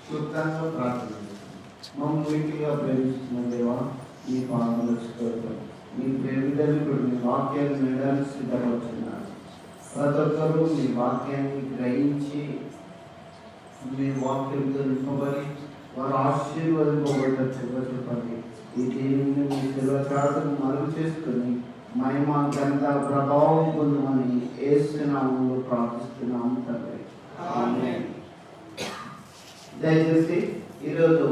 క్లుప్తంగా ప్రార్థన మమ్మల్నిగా ప్రేమిస్తున్న దేవా ఈ పాపలు మీ ప్రేమికుడు మీ వాక్యాన్ని వినడానికి సిద్ధపడుతున్నారు. ప్రతి ఒక్కరూ మీ వాక్యాన్ని గ్రహించి మీ వాక్యంతో నింపబడి వారు ఆశీర్వదింపబడ్డట్టుగా చెప్పండి. ఈ దేవుని మీ శిల్వచాటును మరుగు చేసుకుని మహిమ ఘనత ప్రభావం పొందమని యేసు నామములో ప్రార్థిస్తున్నాము తండ్రి. ఆమేన్. దయచేసి ఈరోజు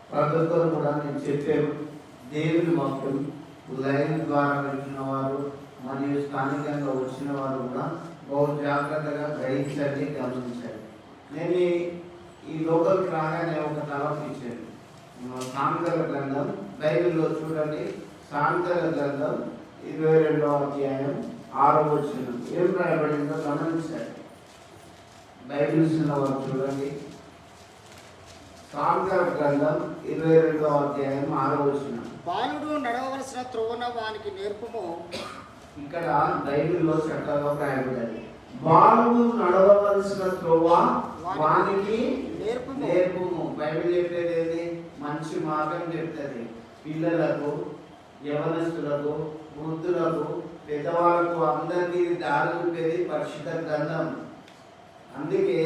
ప్రతి ఒక్కరు కూడా నేను చెప్పే దేవుని వాక్యం లైవ్ ద్వారా వింటున్న వారు మరియు స్థానికంగా వచ్చిన వారు కూడా బహు జాగ్రత్తగా గ్రహించండి, గమనించండి. నేను ఈ లోకల్కి రాగానే ఒక తలపు ఇచ్చాను. సామెతల గ్రంథం బైబిల్లో చూడండి. సామెతల గ్రంథం 22వ అధ్యాయం 6వ వచనం ఏం రాయబడిందో గమనించండి. బైబిల్స్ వారు చూడండి. సామెతల గ్రంథం 22వ అధ్యాయం 6వ వచనం. బాలుడు నడవవలసిన త్రోవన వానికి నేర్పుము. ఇక్కడ బైబిల్లో చక్కగా రాయబడింది. బాలుడు నడవవలసిన త్రోవ వానికి నేర్పుము. బైబిల్ చెప్పేది ఏది? మంచి మార్గం చెప్తుంది. పిల్లలకు, యవనస్తులకు, వృద్ధులకు, పెద్దవాళ్ళకు అందరికీ దారి చూపేది పరిశుద్ధ గ్రంథం. అందుకే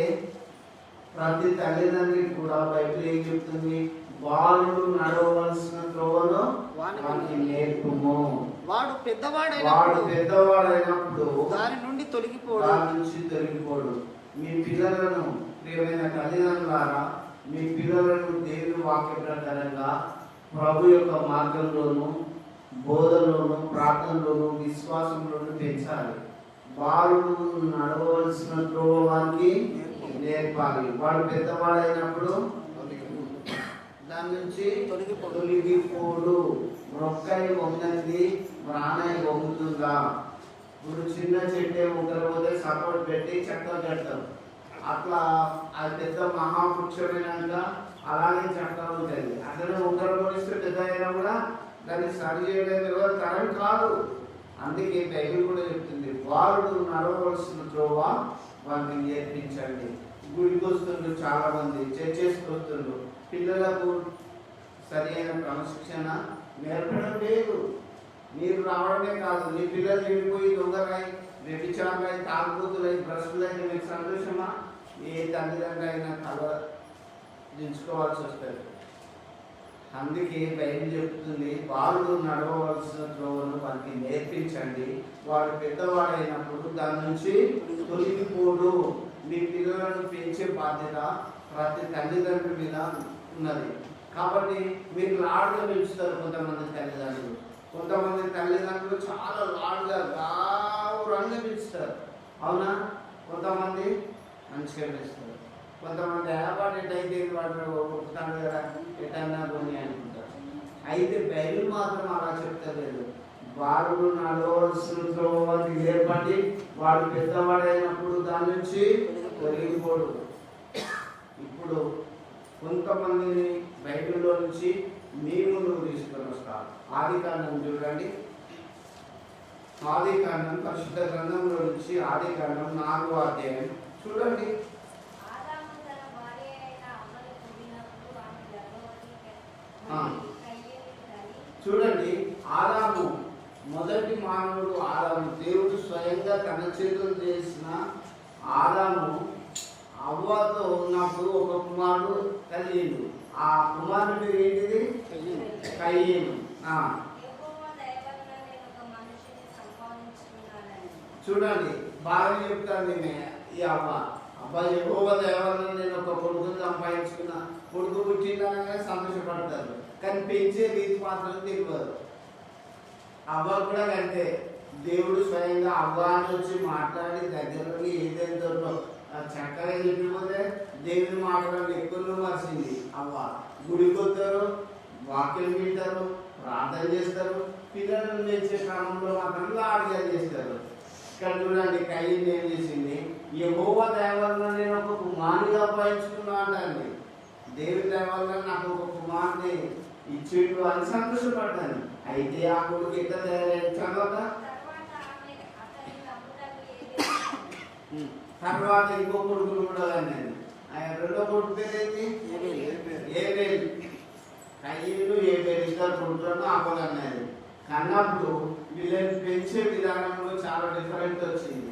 ప్రతి తల్లిదండ్రులకు కూడా బైబిల్ ఏం చెప్తుంది? బాలుడు నడవవలసిన త్రోవను వానికి నేర్పుము. వాడు పెద్దవాడైనప్పుడు దాని నుంచి తొలగిపోడు. మీ పిల్లలను, ప్రియమైన తల్లిదండ్రులారా, మీ పిల్లలను దేవుని వాక్య ప్రకారంగా ప్రభు యొక్క మార్గంలోను, బోధనలోను, ప్రార్థనలోను, విశ్వాసంలోను పెంచాలి. బాలుడు నడవలసిన త్రోవ వానికి నేర్పాలి. వాడు పెద్దవాడైనప్పుడు దాని నుంచి తొలగిపోడు. మొక్కై వంగంది ప్రాణై వంగుతుందా? ఇప్పుడు చిన్న చెట్టే ఉగరపోతే సపోర్ట్ పెట్టి చక్కగా కడతాం. అట్లా అది పెద్ద మహావృక్షమైనాక అలాగే చక్కగా ఉంటుంది. అట్లనే ఉగర పొడిస్తే పెద్ద అయినా కూడా దాన్ని సరి చేయడం తరం కాదు. అందుకే బైబిల్ కూడా చెప్తుంది, వారు నడవవలసిన త్రోవ వారిని నేర్పించండి. గుడికి వస్తుండ్రు, చాలా మంది చర్చేసుకు వస్తుండ్రు, పిల్లలకు సరి అయిన క్రమశిక్షణ నేర్పడం లేదు. మీరు రావడమే కాదు, మీ పిల్లలు వెళ్ళిపోయి దొంగరాయి, వ్యభిచారులై, తాగుబోతులై, భ్రష్టులైతే మీకు సంతోషమా? ఏ తల్లిదండ్రులు అయినా తల దించుకోవాల్సి వస్తుంది. అందుకే బైబిల్ చెప్తుంది, బాలుడు నడవవలసిన త్రోవను వారికి నేర్పించండి. వాడు పెద్దవాడైనప్పుడు దాని నుంచి తొలగిపోడు. మీ పిల్లలను పెంచే బాధ్యత ప్రతి తల్లిదండ్రుల మీద ఉన్నది. కాబట్టి మీరు లాడుగా పెంచుతారు కొంతమంది తల్లిదండ్రులు. కొంతమంది తల్లిదండ్రులు చాలా లాడుగా గావురంగా పెంచుతారు, అవునా? కొంతమంది మంచిగా పెంచుతారు. కొంతమంది ఏర్పాటు ఎటైతే వాడు ఒప్పుతాడు కదా, ఎటన్నా కొని అనుకుంటారు. అయితే బైబిల్ మాత్రం అలా చెప్తలేదు. వాడు నడవలసిన త్రోవకి ఏర్పడి వాడు పెద్దవాడైనప్పుడు దాని నుంచి తొలగిపోడు. ఇప్పుడు కొంతమందిని బైబిల్లో నుంచి మేము తీసుకొని వస్తారు. ఆదికాండం చూడండి. ఆదికాండం పరిశుద్ధ గ్రంథంలో నుంచి ఆదికాండం 4వ అధ్యాయం చూడండి. చూడండి, ఆదాము మొదటి మానవుడు ఆదాము. దేవుడు స్వయంగా తన చేతులు చేసిన ఆదాము అవ్వతో ఉన్నప్పుడు ఒక కుమారుడు కలిగిండు. ఆ కుమారుడు ఏంటిది? కయ్యేను. చూడండి, బాగా చెప్తాను ఈ అబ్బా యెహోవా దయ వలన నేను ఒక కొడుకుని సంపాదించుకున్నా. కొడుకు పుట్టిందనగా సంతోషపడతారు, కానీ పెంచే రీతి మాత్రం తెలియదు. అవ్వ కూడా అంతే. దేవుడు స్వయంగా అవ్వాన్ని వచ్చి మాట్లాడి దగ్గరలోకి ఏదైతే చక్కగా చెప్పిపోతే దేవుని మాటలను ఎక్కువ మర్చింది అవ్వ. గుడికి వస్తారు, వాక్యం వింటారు, ప్రార్థన చేస్తారు, పిల్లలను పెంచే క్రమంలో మాత్రం లాడ్గా చేస్తారు. ఇక్కడ చూడండి, కయ్యని ఏం చేసింది? యెహోవా దయ వలన నేను ఒక కుమారునిగా అప్పగించుకున్నా అండి. దేవుని దయ వలన నాకు ఒక కుమారుని ఇచ్చేటు అని సంతోషపడ్డాను. అయితే ఆ కొడుకు ఎట్లా తయారయ్యాడు? తర్వాత ఇంకో కొడుకును కూడా అన్నది. ఆయన రెండో కొడుకు పేరేంటి? ఏబేలు. కయ్యను ఏబేలు ఇద్దరు కొడుకులను అవ్వాలన్నది. కన్నప్పుడు వీళ్ళని పెంచే విధానంలో చాలా డిఫరెంట్ వచ్చింది.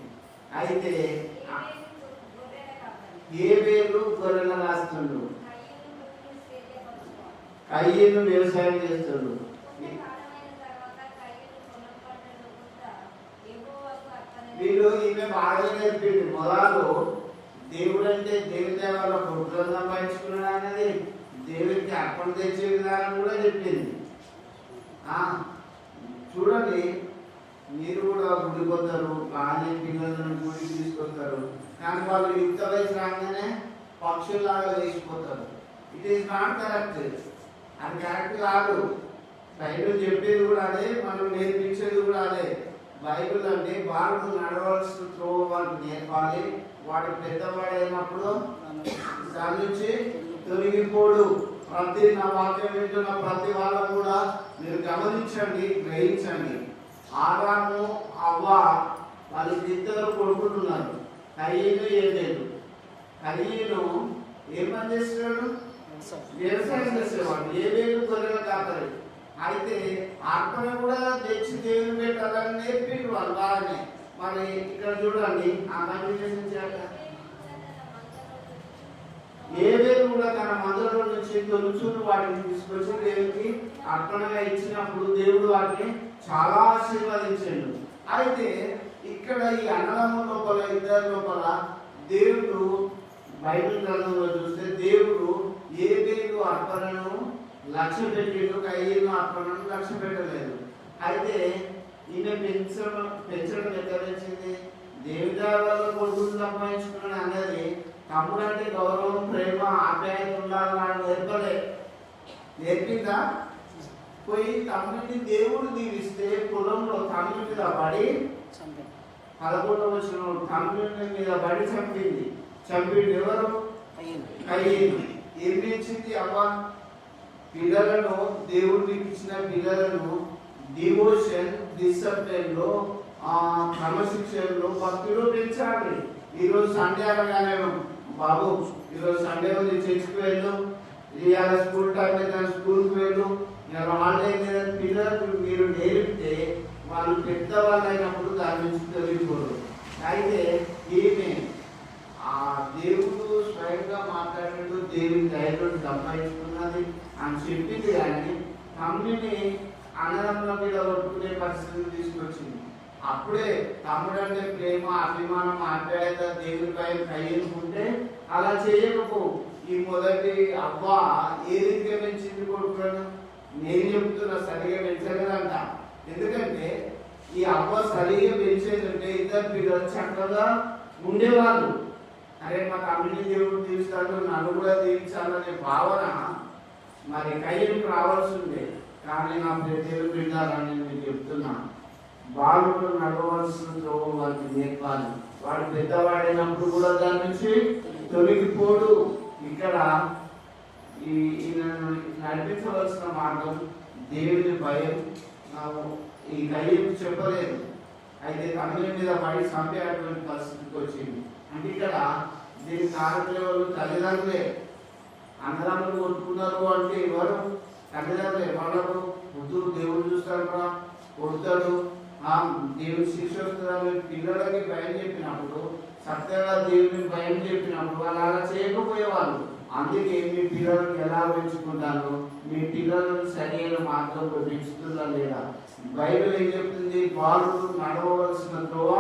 అయితే ఏబేలు గొర్రెల రాస్తుండు, కయ్యను వ్యవసాయం చేస్తుండు. వీళ్ళు ఈమె బాగా నేర్పిండు. మొదలు దేవుడు అంటే దేవుని దేవాల కొడుకులను సంపాదించుకున్నాడు అనేది, దేవుడికి అర్పణ తెచ్చే విధానం కూడా చెప్పింది. చూడండి, మీరు కూడా గుడికి వస్తారు, బాగానే పిల్లలను గుడికి తీసుకొస్తారు, కానీ వాళ్ళు యుక్త వయసు రాగానే పక్షుల్లాగా లేచిపోతారు. It is not correct. అది కరెక్ట్ కాదు. బైబిల్ చెప్పేది కూడా అదే, మనం నేర్పించేది కూడా అదే. బైబిల్ అంటే వాడు నడవలసిన త్రోవ వాడికి నేర్పాలి. వాడు పెద్దవాడైనప్పుడు దాని నుంచి తొలగిపోడు. ప్రతి నా వాక్యం వింటున్న ప్రతి వాళ్ళు కూడా మీరు గమనించండి, గ్రహించండి. ఆదాము అవ్వ వాళ్ళకి ఇద్దరు కొడుకుతున్నారు, కయ్యను ఏబేలు. కయ్యను ఏం పని చేస్తున్నాడు? వ్యవసాయం చేసేవాడు. ఏబేలు గొర్రెల కాపరి. అయితే అర్పణ కూడా తెచ్చి దేవుని పెట్టాలని నేర్పిండు వాళ్ళు బాగానే. మరి ఇక్కడ చూడండి, ఆ కంటిన్యూషన్ చేయాలి. ఏబేలు కూడా తన మందలో నుంచి తొలుచూరు వాటిని తీసుకొచ్చి దేవునికి అర్పణగా ఇచ్చినప్పుడు దేవుడు వాటిని చాలా ఆశీర్వదించాడు. అయితే ఇక్కడ ఈ అన్నదమ్ముల లోపల, ఇద్దరి లోపల దేవుడు బైబిల్ గ్రంథంలో చూస్తే దేవుడు ఏబేలు అర్పణను లక్ష్య పెట్టిండు, కయ్యను అర్పణను లక్ష్య పెట్టలేదు. అయితే ఈమె పెంచడం ఎక్కడ వచ్చింది? దేవుదారులలో కొడుకుని సంపాదించుకున్నాడు అన్నది. తమ్ముడు అంటే గౌరవం, ప్రేమ, ఆప్యాయత ఉండాలని నేర్పలే. నేర్పిందా? పోయి తమ్ముడిని దేవుడు దీవిస్తే పొలంలో తమ్ముడి మీద పడి 11వ వచనంలో తమ్ముడి మీద పడి చంపింది. ఎవరు? కయ్యను. ఏం చేసింది అవ్వ? పిల్లలను, దేవుడికి ఇచ్చిన పిల్లలను డివోషన్, డిసిప్లిన్ లో, క్రమశిక్షణలో, భక్తిలో పెంచాలి. ఈరోజు సండే అనగానే బాబు ఈరోజు సండే ఉంది, చర్చికి వెళ్ళు, ఇవాళ స్కూల్ టైం అయితే స్కూల్కి వెళ్ళు, హాలిడే పిల్లలకు మీరు నేర్పితే వాళ్ళు పెద్దవాళ్ళు అయినప్పుడు దాని నుంచి తొలగిపోరు. అయితే ఈమె ఆ దేవుడు స్వయంగా మాట్లాడినట్టు దేవుని దయతో సంపాదించుకున్నది అని చెప్పింది, కానీ తమ్ముడిని అన్నదమ్ముల మీద కొట్టుకునే పరిస్థితి తీసుకొచ్చింది. అప్పుడే తమ్ముడు అంటే ప్రేమ, అభిమానం, ఆప్యాయత దేవునిపై కయ్యనుకుంటే అలా చేయకపో. ఈ మొదటి అవ్వ ఏ రీతిగా పెంచింది కొడుకులను? నేను చెప్తున్నా, సరిగా పెంచలేదంట. ఎందుకంటే ఈ అవ్వ సరిగా పెంచేదంటే ఇద్దరు పిల్లలు చక్కగా ఉండేవాళ్ళు. అరే మా తమ్ముడిని దేవుడు దీవిస్తాడు, నన్ను కూడా దీవించాలనే భావన మరి కయ్యకు రావాల్సి ఉండే. కానీ నా దేవుడు విన్నారని నేను చెప్తున్నా, బాలుడు నడవలసిన త్రోవ వారికి నేర్పాలి. వాడు పెద్దవాడైనప్పుడు కూడా దాని నుంచి తొలగిపోడు. ఇక్కడ నడిపించవలసిన మార్గం దేవుని భయం. ఈ కయ్యకు చెప్పలేదు. అయితే తమిళ మీద పడి చంపేటువంటి పరిస్థితికి వచ్చింది. అంటే ఇక్కడ దీని కారణాలు తల్లిదండ్రులే. అన్నదమ్ములు కొట్టుకున్నారు అంటే ఎవరు? తల్లిదండ్రులే. వాళ్ళకు బుద్ధుడు దేవుడు చూస్తాడు కూడా, కొడతాడు, దేవుని శిక్ష వస్తుందని పిల్లలకి భయం చెప్పినప్పుడు, సత్యంగా దేవుని భయం చెప్పినప్పుడు వాళ్ళు అలా చేయకపోయేవాళ్ళు. అందుకే మీ పిల్లలను ఎలా పెంచుకుంటారు? మీ పిల్లలను సరైన మార్గంలో పెంచుతుందా లేదా? బైబిల్ ఏం చెప్తుంది? వాళ్ళు నడవవలసిన త్రోవ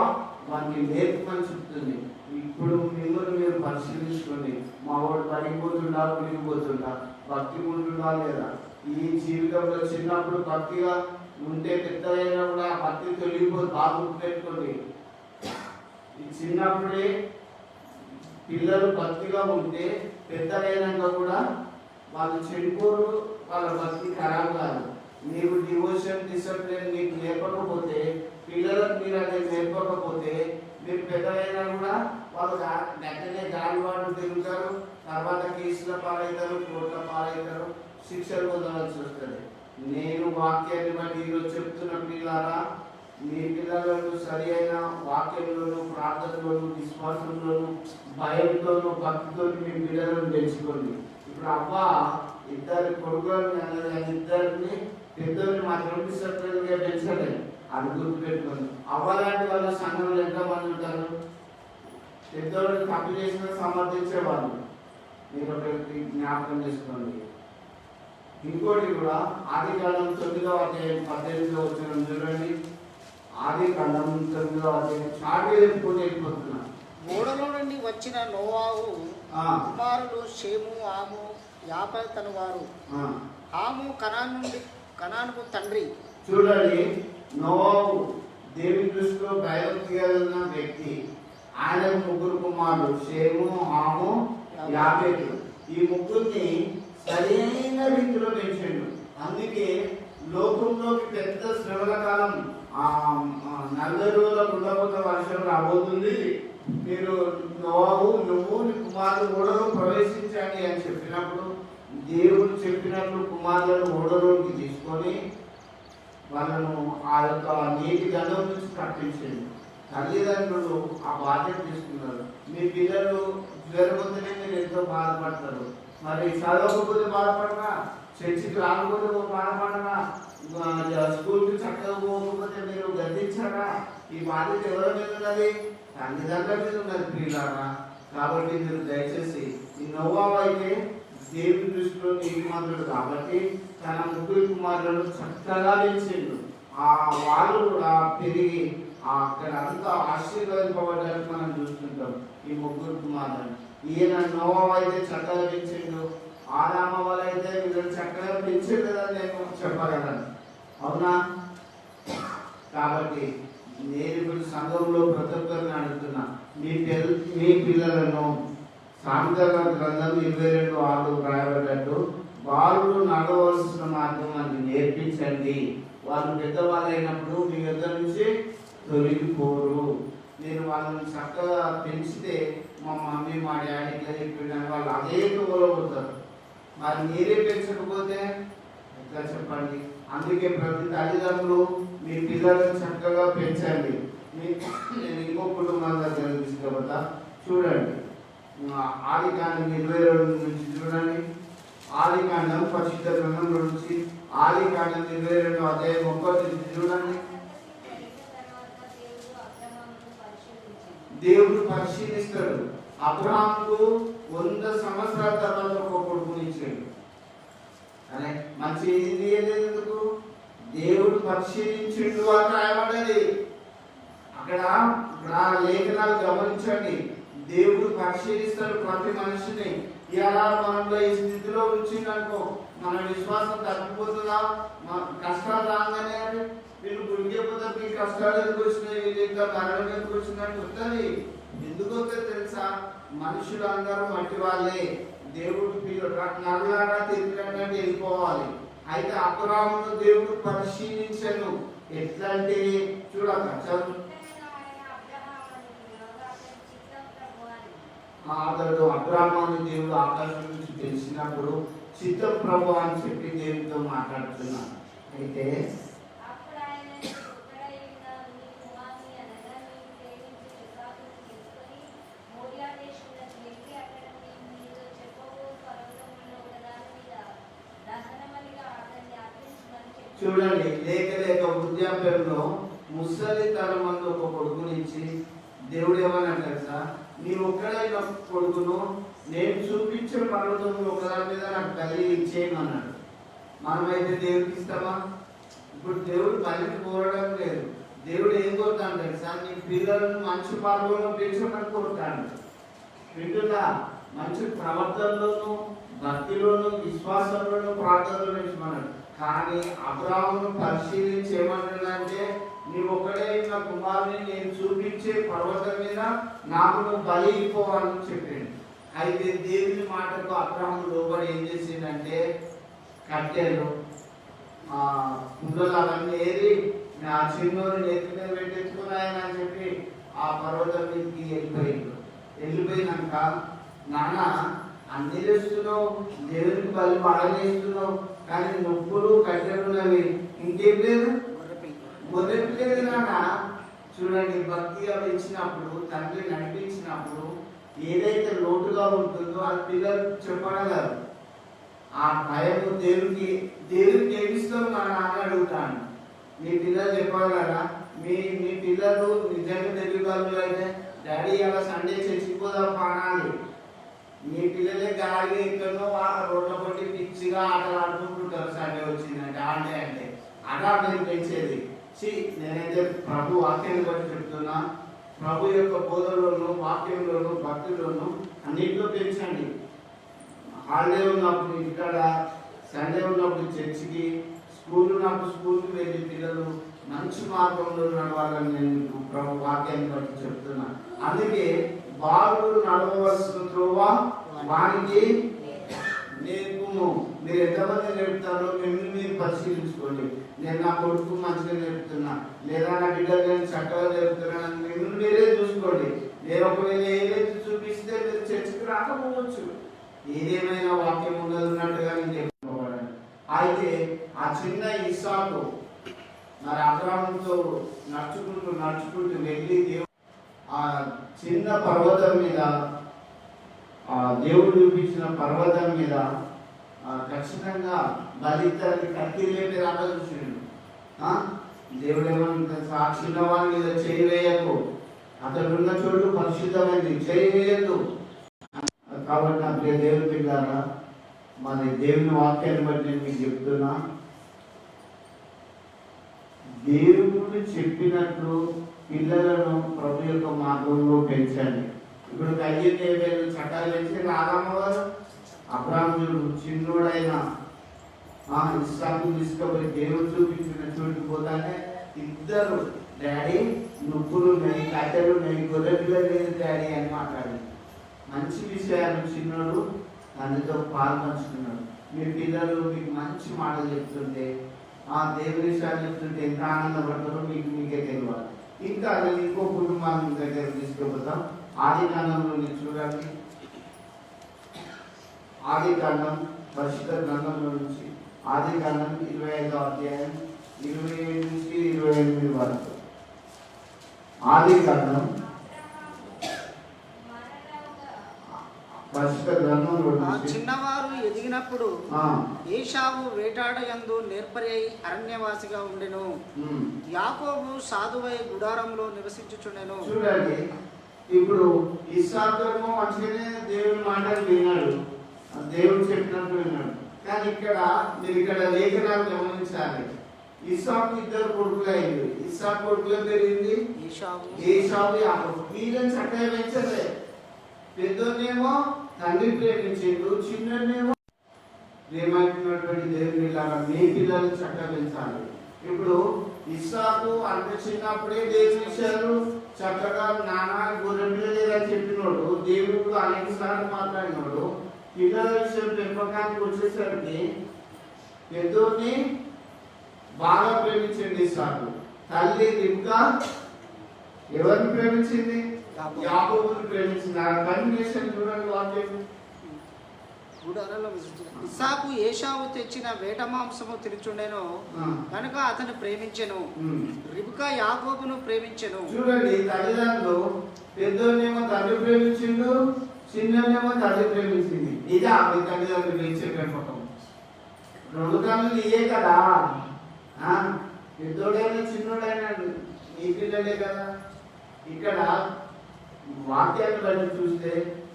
వారికి నేర్పమని చెప్తుంది. ఇప్పుడు మిమ్మల్ని మీరు పరిశీలించుకోండి. మా వాడు పడిపోతుండా, మునిగిపోతుండా, భక్తి ఉంటుందా లేదా? ఈ జీవితంలో చిన్నప్పుడు భక్తిగా ఉంటే పెద్దదైనా కూడా భక్తి తొలగిపోతే బాగా గుర్తుపెట్టుకోండి. ఈ చిన్నప్పుడే పిల్లలు భక్తిగా ఉంటే పెద్దలైనాక కూడా వాళ్ళు చెడిపోరు, వాళ్ళ భక్తి ఖరాబ్ కాదు. మీరు డివోషన్, డిసిప్లిన్ మీకు నేర్పకపోతే, పిల్లలకు మీరు అది నేర్పకపోతే, మీరు పెద్దలైనా కూడా వాళ్ళు గట్టినే గాలివాడు తిరుగుతారు, తర్వాత కేసుల పాలవుతారు, కోట్ల పాలవుతారు, శిక్షలు పొందవలసి వస్తుంది. నేను వాక్యాన్ని బట్టి ఈరోజు చెప్తున్న పిల్లారా, మీ పిల్లలను సరి అయిన వాక్యంలోను, ప్రార్థనలోను, విశ్వాసంలోను, భయంతోను, భక్తితోను మీ పిల్లలను పెంచుకోండి. ఇప్పుడు అవ్వ ఇద్దరు కొడుకులను ఇద్దరిని పెద్దోని మాత్రం డిసిప్లిన్గా పెంచలేదు. అది గుర్తుపెట్టుకోండి. అవ్వలాంటి వాళ్ళ సంఘంలో ఎంతమంది ఉంటారు? పెద్దోళ్ళని తప్పు చేసిన సమర్థించేవాళ్ళు. మీరు ఒకటి జ్ఞాపకం చేసుకోండి. ఇంకోటి కూడా ఆదికాండం 9వ అధ్యాయం 18వ వచనం చూడండి. ఆదికాండం 9వ అధ్యాయం చాటి వెళ్ళిపోతున్నా. ఓడలో నుండి వచ్చిన నోవాహు కుమారులు షేము, ఆము, యాపెతు అను వారు. ఆము కనానుకు తండ్రి. చూడండి, నోవాహు దేవుని దృష్టిలో భయభక్తిగల వ్యక్తి. ఆయన ముగ్గురు కుమారులు షేము, హాము, యాపెతు. ఈ ముగ్గురిని సరైన రీతిలో పెంచాడు. అందుకే లోకంలోకి పెద్ద శ్రమల కాలం 40 రోజుల కుండపోత వర్షం రాబోతుంది. మీరు నోవాహు, నువ్వు నీ కుమారులు ఓడలో ప్రవేశించండి అని చెప్పినప్పుడు దేవుడు చెప్పినట్లు కుమారులను ఓడలోకి తీసుకొని వాళ్ళను ఆ యొక్క నీటి గండం నుంచి తప్పించండి. తల్లిదండ్రులు ఆ బాధ్యత తీసుకున్నారు. మీ పిల్లలు జ్వరమొద్దునే మీరు ఎంతో బాధపడతారు. మరి చదవకపోతే బాధపడనా, చర్చికి రాకపోతే బాధపడనా, స్కూల్కి చక్కగా పోకపోతే మీరు గద్దించారా? ఈ బాధ్యత ఎవరి మీద ఉన్నది? తల్లిదండ్రుల మీద ఉన్నది ప్రియులారా. కాబట్టి మీరు దయచేసి ఈ నోవాహు అయితే దేవుని దృష్టిలో నీతిమంతుడు కాబట్టి తన ముగ్గురు కుమారులను చక్కగా పెంచిండు. వాళ్ళు కూడా పెరిగి అక్కడ అంతా ఆశీర్వదింపబడ్డానికి మనం చూస్తుంటాం. ఈ ముగ్గురు కుమారులను ఈయన నోవాహు అయితే చక్కగా పెంచిండు. ఆదాము వాళ్ళు అయితే వీళ్ళని చక్కగా పెంచారు కదా నేను చెప్పగలను. అవునా? కాబట్టి నేను ఇప్పుడు సంఘంలో ప్రతి ఒక్కరిని అడుగుతున్నా, మీ పిల్లలను సామెతల గ్రంథం 22:6 రాయబడ్డట్టు వాళ్ళు నడవలసిన మార్గం అని నేర్పించండి. వాళ్ళు పెద్దవాళ్ళు అయినప్పుడు మీ దగ్గర నుంచి తొలగిపోరు. నేను వాళ్ళని చక్కగా పెంచితే మా మమ్మీ మా డాడీ ఇట్లా చెప్పిండని వాళ్ళు అదే తోలవుతారు. మరి మీరే పెంచకపోతే ఎట్లా చెప్పండి? అందుకే ప్రతి తల్లిదండ్రులు మీ పిల్లలను చక్కగా పెంచండి. నేను ఇంకో కుటుంబం దగ్గర తీసుకుపోతా. చూడండి, ఆదికాండం 22 నుంచి చూడండి. ఆదికాండం పరిశుద్ధ గ్రంథం నుంచి ఆదికాండం 22వ అధ్యాయం 1 నుంచి చూడండి. దేవుడు పరిశీలిస్తాడు. అబ్రహాముకు 100 సంవత్సరాల తర్వాత ఒక కొడుకుని ఇచ్చాడు. అనే మంచి ఏంది ఎందుకు? దేవుడు పరిశీలించిండు అని రాయబడ్డది అక్కడ. లేఖనాలు గమనించండి. దేవుడు పరిశీలిస్తాడు ప్రతి మనిషిని. ఇలా మనలో ఈ స్థితిలో ఉంచిందనుకో మన విశ్వాసం తగ్గిపోతుందా? కష్టాలు రాగానే వీళ్ళు గురిగిపోతారు. మీ కష్టాలు ఎందుకు వచ్చినాయి, వీళ్ళు ఇంకా మరణం ఎందుకు వచ్చిందని వస్తుంది. ఎందుకు వస్తుంది తెలుసా? మనుషులు అందరూ మట్టి వాళ్ళే. దేవుడు నల్లారా తిరిగినట్టు వెళ్ళిపోవాలి. అయితే అబ్రాహామును దేవుడు పరిశీలించను. ఎట్లా అంటే చూడక అతడు అబ్రాహామును దేవుడు ఆకాశం నుంచి తెలిసినప్పుడు చిత్త ప్రభు అని చెప్పి దేవుడితో మాట్లాడుతున్నాను. అయితే చూడండి, లేక వృద్ధాప్యంలో ముసలితనం మంది ఒక కొడుకునిచ్చి దేవుడు ఏమన్నా తెలుసా? నీ ఒక్కడైన కొడుకును నేను చూపించే పర్వతంలో ఒకదాని మీద నాకు కలిగి ఇచ్చేయమన్నాడు. మనమైతే దేవుడికి ఇస్తామా? ఇప్పుడు దేవుడు పనికి కోరడం లేదు. దేవుడు ఏం కోరుతాడు తెలుసా? నీ పిల్లలను మంచి మార్గంలో పెంచమని కోరుతాడు. వింటున్నా? మంచి ప్రవర్తనలోను, భక్తిలోను, విశ్వాసంలోను, ప్రార్థనలో పెంచమన్నాడు. కానీ అబ్రాహామును పరిశీలించి ఏమంటున్నాడంటే, నీ ఒక్కడే నా కుమారుని నేను చూపించే పర్వతం మీద నాకు నువ్వు బలి ఇవ్వాలని చెప్పిండు. అయితే దేవుని మాటకు అబ్రాహాము లోబడి ఏం చేసిందంటే కట్టెలు కుండలు అవన్నీ ఏది నా చిన్నోని నెత్తి మీద పెట్టించుకున్నాయని అని చెప్పి ఆ పర్వతం మీదకి వెళ్ళిపోయినాక, నాన్న అన్ని చేస్తున్నావు, దేవునికి బలి బాగా చేస్తున్నావు, కానీ నొప్పులు కట్టెలున్నవి, ఇంకేం లేదు గొర్రె పిల్లలు నాన్న చూడండి, భక్తిగా పెంచినప్పుడు, తండ్రి నడిపించినప్పుడు ఏదైతే లోటుగా ఉంటుందో అది పిల్లలు చెప్పగలరు. ఆ భయం దేవుడికి ఏమిస్తాం మా నాన్న అడుగుతాను. మీ పిల్లలు చెప్పగలరా? మీ పిల్లలు నిజంగా తెలియగలరు అయితే డాడీ అలా సండే చచ్చిపోదాం పానాలి. మీ పిల్లలే గాలి ఎక్కడో రోడ్ల కొట్టి పిచ్చిగా ఆటలు ఆడుకుంటుంటారు. సండే వచ్చిందంటే ఆడే అంటే అలా నేను పెంచేది. నేనైతే ప్రభు వాక్యాన్ని బట్టి చెప్తున్నా, ప్రభు యొక్క బోధనలోను, వాక్యంలోను, భక్తుల్లోను అన్నింటిలో పెంచండి. హాలిడే ఉన్నప్పుడు ఇక్కడ, సండే ఉన్నప్పుడు చర్చికి, స్కూల్ ఉన్నప్పుడు స్కూల్కి వెళ్ళి పిల్లలు మంచి మార్గంలో నడవాలని నేను ప్రభు వాక్యాన్ని బట్టి చెప్తున్నా. అందుకే బాలుడు నడవవలసిన త్రోవ వానికి నేర్పుము. మీరు ఎంతమంది నేర్పుతారో మిమ్మల్ని మీరు పరిశీలించుకోండి. నేను నా కొడుకు మంచిగా నేర్పుతున్నా, లేదా నా బిడ్డలు నేను చక్కగా నేర్పుతున్నా, మిమ్మల్ని మీరే చూసుకోండి. నేను ఒకవేళ ఏదైతే చూపిస్తే మీరు చర్చకు రాకపోవచ్చు. ఏదేమైనా వాక్యం ఉన్నట్టుగా నేను చెప్పుకోవాలని. అయితే ఆ చిన్న ఇస్సాకు మరి అబ్రాహాముతో నడుచుకుంటూ వెళ్ళి ఆ చిన్న పర్వతం మీద, ఆ దేవుడు చూపించిన పర్వతం మీద ఖచ్చితంగా బలితాన్ని కత్తి లేపి రాగలుగుతుంది. దేవుడు ఏమన్నా చిన్నవాడి మీద చేయి వేయకు, అతడు ఉన్న చోటు పరిశుద్ధమైంది, చేయి వేయద్దు. కాబట్టి నా ప్రియ దేవుని పిల్లారా, మరి దేవుని వాక్యాన్ని బట్టి నేను మీకు చెప్తున్నా, దేవుడు చెప్పినట్లు పిల్లలను ప్రభు యొక్క మార్గంలో పెంచండి. ఇప్పుడు కయ్యేలు చట్టాలు పెంచి రామవారు అబ్రాహ్మణుడు చిన్నోడైనా ఇస్సాకు తీసుకుపోయి దేవుడు చూపించిన చోటుకు పోతానే ఇద్దరు డాడీ నువ్వులు నెయ్యి, కట్టెలు నెయ్యి, గొర్రెలు లేదు డాడీ అని మాట్లాడి మంచి విషయాలు చిన్నోడు తండ్రితో పాలు పంచుకున్నాడు. మీ పిల్లలు మీకు మంచి మాటలు చెప్తుంటే, ఆ దేవుని విషయాలు చెప్తుంటే ఎంత ఆనందపడతారో మీకే తెలియాలి. ఇంకా నేను ఇంకో కుటుంబాన్ని దగ్గర తీసుకుపోతాం. ఆదికాండంలో మీరు చూడండి, ఆదికాండం పరిశుద్ధ గ్రంథంలో నుంచి ఆదికాండం 25వ అధ్యాయం 27 నుంచి 28 వరకు. ఆదికాండం పరిశుద్ధ గ్రంథంలో చిన్నవారు ఎదిగినప్పుడు ఏశావు వేటాడయందు నేర్పరి అయి అరణ్యవాసిగా ఉండెను. యాకోబు సాధువై గుడారంలో నివసించుచుండెను. చూడండి, ఇప్పుడు ఇస్సాకు మంచిగానే దేవుని మాటలు విన్నాడు, దేవుడు చెప్పినట్టు విన్నాడు. కానీ ఇక్కడ లేఖనాలు గమనించాలి. ఇస్సాకు ఇద్దరు కొడుకులు అయింది. ఇస్సాకు కొడుకులో పెరిగింది ఏశావు, యాకోబు. వీళ్ళని చక్కగా పెంచలే. పెద్దోనేమో తండ్రి ప్రేమించిండు, చిన్ననేమో ప్రేమైనటువంటి దేవుని లాగా మీ పిల్లల్ని చక్కగా పెంచాలి. ఇప్పుడు ఇస్సాకు అంత చిన్నప్పుడే దేవుని విషయాలు చక్కగా నాన్న గొర్రెలు లేదని చెప్పినోడు, దేవుడు అనేక సార్లు మాట్లాడినోడు, పిల్లల విషయం పెంపకానికి వచ్చేసరికి పెద్దోని బాగా ప్రేమించండి ఇస్సాకు. తల్లి రిబ్కా ఎవరిని ప్రేమించింది? యాకోబుని ప్రేమించింది. ఆ కన్వినేషన్ చూడండి వాక్యం. ఇస్సాకు ఏశావు తెచ్చిన వేట మాంసము తిరుచుండెను కనుక అతను ప్రేమించెను. రిబ్కా యాకోబును ప్రేమించెను. చూడండి, తల్లిదండ్రులు పెద్దోనేమో తండ్రి ప్రేమించిండు, చిన్ననేమో తల్లి ప్రేమించింది. ఇదే మీ తల్లిదండ్రులు పెంచే పెంపకం. రెండు తల్లులు ఇయే కదా. పెద్దోడైనా చిన్నోడైనా మీ పిల్లలే కదా. ఇక్కడ వాక్యాన్ని బట్టి చూస్తే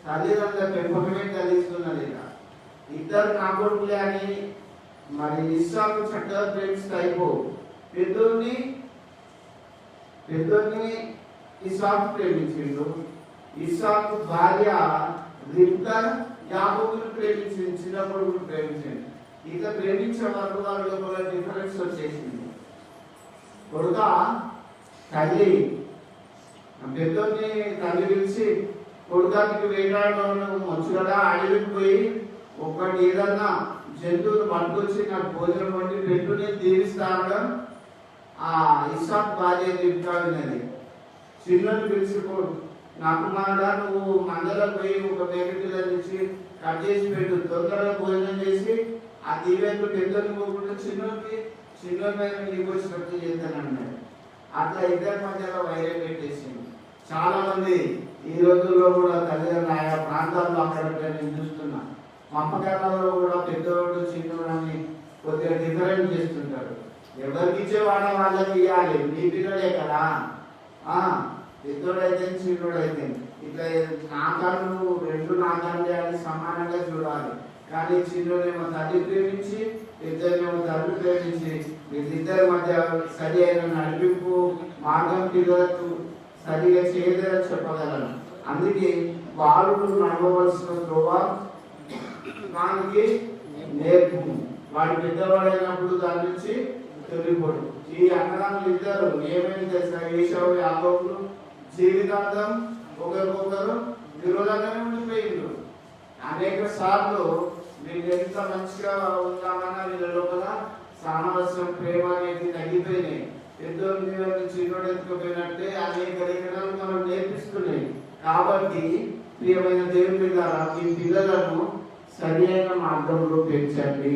తల్లిదండ్రుల పెంపకమే కలిగిస్తున్నది. ఇద్దరు నా కొడుకులే అని మరి ఇస్సాకు చక్కగా ప్రేమిస్తే అయిపో. పెద్దోడిని ఇస్సాకు ప్రేమించిండు. ఇస్సాకు భార్య రిబ్కా యాకోబుని ప్రేమించింది, చిన్న కొడుకుని ప్రేమించింది. ఇక ప్రేమించే వరకు వాళ్ళ లోపల డిఫరెన్స్ వచ్చేసింది. కొడుక తల్లి పెద్దోడిని తల్లి పిలిచి, కొడుకానికి వేటాడడం వచ్చు కదా, అడవికి పోయి ఒకటి ఏదన్నా జంతువులు పట్టుకొచ్చి నాకు భోజనం వండి పెట్టు, నేను దీవిస్తాను. ఆ ఇస్సాకు భార్య రిబ్కా విన్నది. చిన్నని పిలిచిపోడు, నా కుమారుడా నువ్వు మందలకు పోయి ఒక మేకపిల్లని ఇచ్చి కట్ చేసి పెట్టు, తొందరగా భోజనం చేసి ఆ దీవెనలు పెద్దోని పోకుండా చిన్నోని మీద నీకు వచ్చినట్టు చేస్తానన్నాడు. అట్లా ఇద్దరి మధ్యలో వైరం పెట్టేసింది. చాలా మంది ఈ రోజుల్లో కూడా తల్లిదండ్రులు ఆయా ప్రాంతాల్లో అక్కడక్కడ నేను చూస్తున్నా, పంపకాలలో కూడా పెద్దోడు చిన్నోడు అని కొద్దిగా డిఫరెంట్ చేస్తుంటారు. ఎవరికి ఇచ్చేవాడే వాళ్ళకి ఇవ్వాలి, నీ పిల్లలే కదా. పెద్దోడైతే చిన్నోడైతే ఇట్లా నాకాలు రెండు నాకాలు అని సమానంగా చూడాలి. కానీ చిన్నోడేమో తల్లి ప్రేమించి, పెద్దోడేమో తల్లి ప్రేమించి, వీళ్ళిద్దరి మధ్య సరి అయిన నడిపింపు మార్గం పిల్లలకు సరిగా చేయలేదని చెప్పగలను. అందుకే బాలుడు నడవవలసిన త్రోవ దానికి నేర్పు, వాడు పెద్దవాడైనప్పుడు దాని నుంచి తొలిపోడు. ఈ అన్నదమ్ములు ఇద్దరు ఏమేమి తెలుసా, ఏశావు యాకోబులు జీవితాంతం ఒకరికొకరు విరోధంగానే ఉండిపోయిండ్రు. అనేక సార్లు వీళ్ళు ఎంత మంచిగా ఉన్నామన్నా వీళ్ళ లోపల సామరస్యం ప్రేమ అనేది తగ్గిపోయినాయి. పెద్దోళ్ళు చిన్నోడు ఎత్తుకుపోయినట్టే అనేక లేఖనాలు మనం నేర్పిస్తున్నాయి. కాబట్టి ప్రియమైన దేవుని బిడ్డలారా, మీ పిల్లలను సరి అయిన మార్గంలో పెంచండి.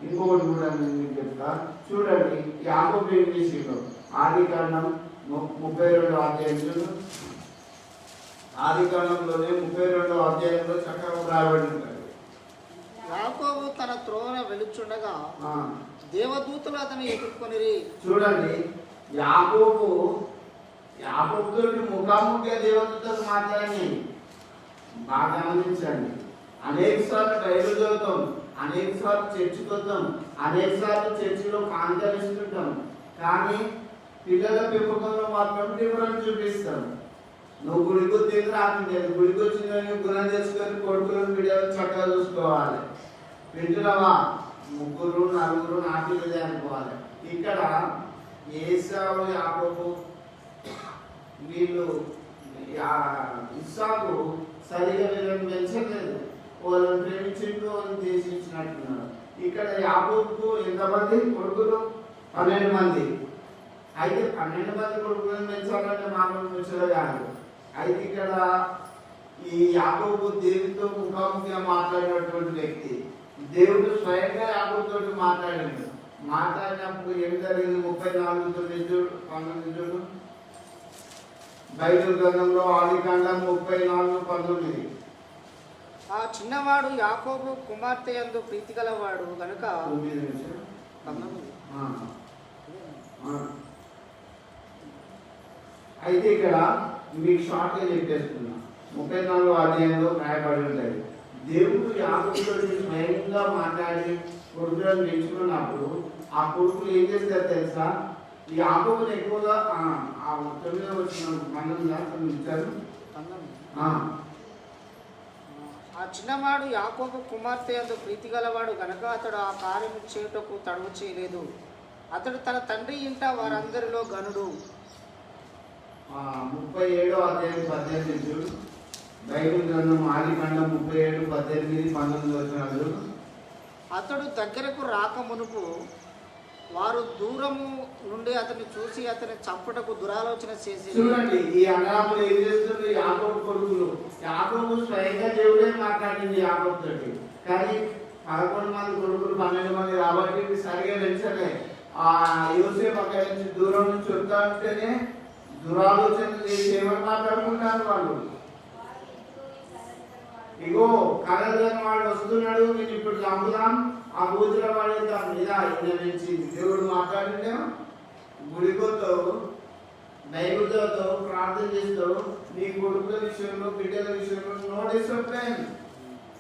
ఇంకొకటి కూడా నేను చెప్తా చూడండి. యాకోబు ఏం చేసిండు? ఆదికాండం 32వ అధ్యాయంలో, ఆదికాండంలోనే 32వ అధ్యాయంలో చక్కగా రాయబడి ఉంటాడు. యాకోబు తన త్రోవన వెలుచుండగా దేవదూతలు అతను ఎదుర్కొనిరి. చూడండి, యాకోబుతో ముఖాముఖిగా దేవదూతలు మాట్లాడి బాగా గమనించండి. అనేక సార్లు బైబిల్ చదువుతాం, అనేక సార్లు చర్చికి వద్దాం, అనేక సార్లు చర్చిలో కాంతరిస్తుంటాం. కానీ పిల్లల పెంపకంలో మాత్రం డిఫరెంట్ చూపిస్తాం. నువ్వు గుడికి వచ్చి రాకుండా గుడికి వచ్చిందని గుణం తెచ్చుకొని కొడుకులను బిడ్డలను చక్కగా చూసుకోవాలి. వింటున్నావా? 3 4 నా పిల్లలే అనుకోవాలి. ఇక్కడ ఏశావు యాకోబు వీళ్ళు ఇస్సాకు సరిగా వీళ్ళని పెంచలేదు, వాళ్ళని ప్రేమించిండు, వాళ్ళని దేశించినట్టున్నారు. ఇక్కడ యాకోబుకు ఎంతమంది కొడుకులు? 12 మంది. అయితే 12 మంది కొడుకులను పెంచాలంటే మామూలు ముచ్చట కాదు. అయితే ఇక్కడ ఈ యాకోబు దేవుడితో ముఖాముఖిగా మాట్లాడినటువంటి వ్యక్తి. దేవుడు స్వయంగా యాకోబుతో మాట్లాడినప్పుడు ఏం జరిగింది? 34:9 బైబిల్ గ్రంథంలో ఆదికాండం 34:19. ఆ చిన్నవాడు యాకోబు కుమార్తె యందు ప్రీతి గలవాడు గనుక. అయితే ఇక్కడ మీకు షార్ట్గా చెప్పేస్తున్నా. 34వ అధ్యాయంలో రాయబడి ఉంటుంది. దేవుడు యాకోబుతో స్వయంగా మాట్లాడి కొడుకులను పెంచుకున్నప్పుడు ఆ కొడుకులు ఏం చేస్తారు తెలుసా? ఈ యాకోబుని ఎక్కువగా 9వ వచనం ఇచ్చారు. ఆ చిన్నవాడు యాకోబు కుమార్తె యందు ప్రీతి గలవాడు గనక అతడు ఆ కార్యము చేయుటకు తడువు చేయలేదు. అతడు తన తండ్రి ఇంట వారందరిలో గనుడు. 37వ అధ్యాయం 18 బైబిల్ గ్రంథం ఆదికాండం 37:18-19 అతడు దగ్గరకు రాక మునుపు వారు దూరము నుండి అతన్ని చూసి అతని చంపుటకు దురాలోచన చేసి. చూడండి, ఈ అన్నదమ్ములు ఏం చేస్తుంది? యాకోబు కొడుకులు. యాకోబు స్వయంగా దేవుడే మాట్లాడింది యాకోబు తోటి. కానీ 11 మంది కొడుకులు 12 మంది కాబట్టి సరిగా పెంచలే. యోసేపు అక్కడి నుంచి దూరం నుంచి వస్తా ఉంటేనే దురాలోచన చేసి ఏమని మాట్లాడుకుంటారు వాళ్ళు? ఇగో కలర్లను వాడు వస్తున్నాడు, నేను ఇప్పుడు చంపుదాం, ఆ కూతుర పడేద్దాం. ఇదా నుంచి దేవుడు మాట్లాడిండే. గుడికొస్తావు, బైబిల్ చదువుతావు, ప్రార్థన చేస్తావు, నీ కొడుకుల విషయంలో బిడ్డల విషయంలో నో డిసిప్లైన్,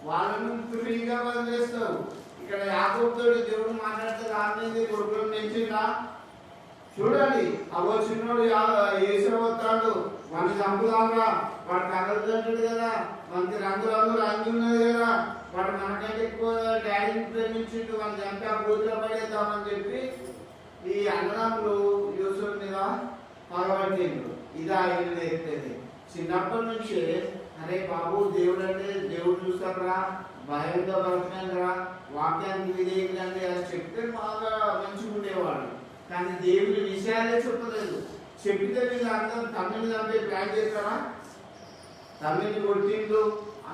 వాళ్ళను ఫ్రీగా వదిలేస్తావు. ఇక్కడ యాకోబుతో దేవుడు మాట్లాడితే రానిది కొడుకులను పెంచిందా? చూడండి, అవో చిన్నోడు ఏసావు వస్తాడు, వాడిని చంపుదాంగా, వాడు కలర్దంటాడు కదా, మనకి రంగు అంగి ఉన్నది కదా, వాడు మనకంటే ఎక్కువ డాడీని ప్రేమించిండు, వాడిని చంపి ఆ కూతురు పడేద్దామని చెప్పి ఈ అన్నదమ్ములు యూసుఫ్ మీద పగబట్టిండ్రు. ఇదా ఆయన నేర్పేది. చిన్నప్పటి నుంచే అరే బాబు, దేవుడు అంటే దేవుడు చూస్తారా, భయంగా బ్రతకంగా, వాక్యానికి విధేయండి అని చెప్తే బాగా మంచిగా ఉండేవాడు. కానీ దేవుడి విషయాలే చెప్పలేదు. చెప్పితే వీళ్ళు అందరూ తమ్మిని చంపే ప్లాన్ చేస్తారా? తమ్మిని కొట్టిండు,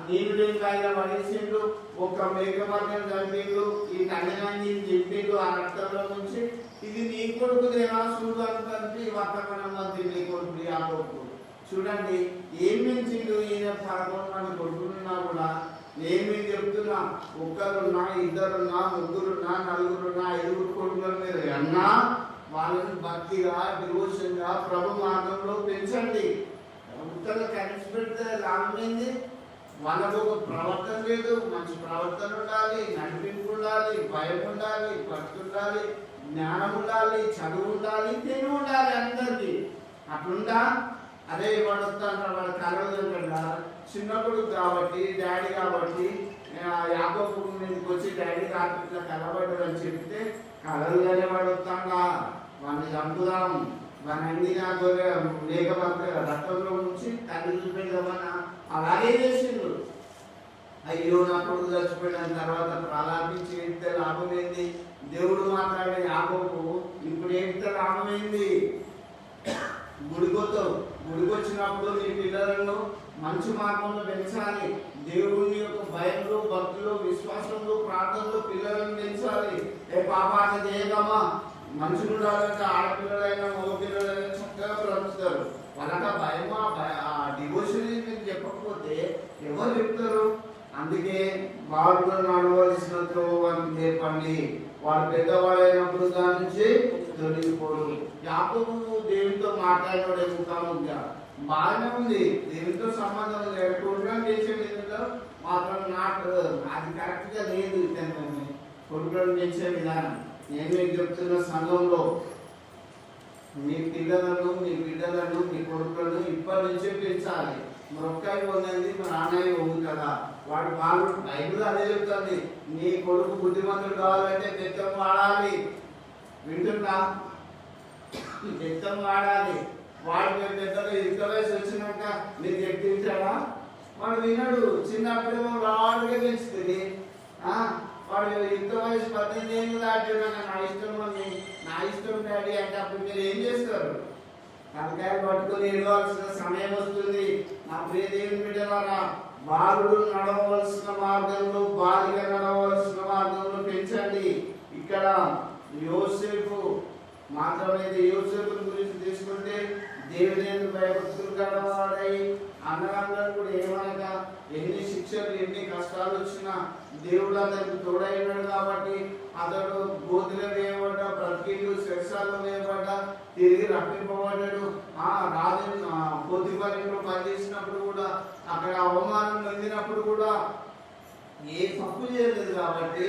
నీళ్ళు లేని కాయగా పడేసిండు, ఒక మేకమర్గం చంపిండు, ఈ తల్లిని చెప్పిండు, ఆ రక్తంలో నుంచి ఇది నీ కొడుకుదేనా చూడు అని వర్తమానం మంది నీ కొడుకు యాకోబు. చూడండి ఏం పెంచిండు ఈయన 11 మంది కొడుకులున్నా కూడా. నేను మీకు చెప్తున్నా, ఒక్కరున్నా, ఇద్దరున్నా, ముగ్గురున్నా, నలుగురున్నా, 5 కొడుకుల మీద అన్నా వాళ్ళని భక్తిగా, డివోషన్గా ప్రభు మార్గంలో పెంచండి. ఉత్తగా కలిసి పెడితే లాభమైంది. వాళ్ళకు ఒక ప్రవర్తన లేదు, మంచి ప్రవర్తన ఉండాలి, నడిపింపు ఉండాలి, భయం ఉండాలి, భక్తి ఉండాలి, జ్ఞానం ఉండాలి, చదువు ఉండాలి, తెలివి ఉండాలి అందరికీ. అట్లుందా? అదే వాడు వస్తాడు, వాడు కలవదంటాడా? చిన్నప్పుడు కాబట్టి డాడీ కాబట్టి యాకోబు మీదకి వచ్చి డాడీ రాత్రి కలవడ్డాడు అని చెప్తే కలవగానే వాడు వస్తాడా? వాడిని చంపుదాం, వాడిని అందినా లేకపోతే రక్తంలో నుంచి తల్లి చూపెడదామని అలాగే చేసిండు. అయ్యో నా కొడుకు చచ్చిపోయిన తర్వాత ప్రలాపించి ఏడితే లాభం ఏంది? దేవుడు మాట్లాడే యాకోబు ఇప్పుడు ఏడితే లాభం ఏంది? గుడికొచ్చినప్పుడు నీ పిల్లలను మంచి మార్గంలో పెంచాలి. దేవుని యొక్క భయంలో, భక్తులు, విశ్వాసంలో, ప్రార్థనలో పిల్లలను పెంచాలి. పాపాన చేయగమా మనుషులు ఉండాలంటే ఆడపిల్లలైనా మగ పిల్లలైనా చక్కగా బ్రతుకుతారు. వాళ్ళకి భయమా డివోషన్ మీరు చెప్పకపోతే ఎవరు చెప్తారు? అందుకే వాళ్ళు నడవలసినతో వారికి నేర్పండి. వాడు పెద్దవాడైనప్పుడు దాని నుంచి తొలగిపోడు. యాకోబు దేవునితో మాట్లాడినోడే ముఖాముఖిగా బాగానే ఉంది, దేవునితో సంబంధం లేదు. కొడుకులను చేసే విధంగా మాత్రం నాకు అది కరెక్ట్గా లేదు. కొడుకులను చేసే విధానం నేను మీకు చెప్తున్న సంఘంలో మీ పిల్లలను, మీ బిడ్డలను, మీ కొడుకులను ఇప్పటి నుంచే పెంచాలి. మొక్కై ఉన్నది మా నాన్నయ్య ఉంది కదా, వాళ్ళు బైబిల్ అదే చెప్తుంది. నీ కొడుకు బుద్ధిమంతుడు కావాలంటే బెత్తం వాడాలి. వింటున్నా? బెత్తం వాడాలి. వాడు పెద్దగా ఇంత వయసు వచ్చినాక మీరు చెప్పించాడా? వాడు వినడు. చిన్నప్పుడేమో రాడుగా పెంచుతుంది. వాడు ఇంత వయసు 18 ఏళ్ళు దాటినా నా ఇష్టం మమ్మీ, నా ఇష్టం డాడీ అంటే అప్పుడు మీరు ఏం చేస్తారు? తలకాయలు పట్టుకొని ఏడవలసిన సమయం వస్తుంది. నా ప్రియ దేవుని బిడ్డలారా, బాలుడు నడవలసిన మార్గంలో, బాలిక నడవలసిన మార్గంలో పెంచండి. ఇక్కడ యోసేపు మాత్రమైతే యోసేపు గురించి తీసుకుంటే దేవుని భయభక్తులు గలవాడై అన్నగారు కూడా ఏమనగా ఎన్ని శిక్షలు, ఎన్ని కష్టాలు వచ్చినా దేవుడు అతనికి తోడైనాడు కాబట్టి అతడు గోతిలో వేయబడ్డ, బ్రతికిండు, శిక్షాల్లో వేయబడ్డ, తిరిగి రప్పింపబడ్డాడు. రాజు పోతిఫరు పనిచేసినప్పుడు కూడా అక్కడ అవమానం పొందినప్పుడు కూడా ఏ తప్పు చేయలేదు కాబట్టి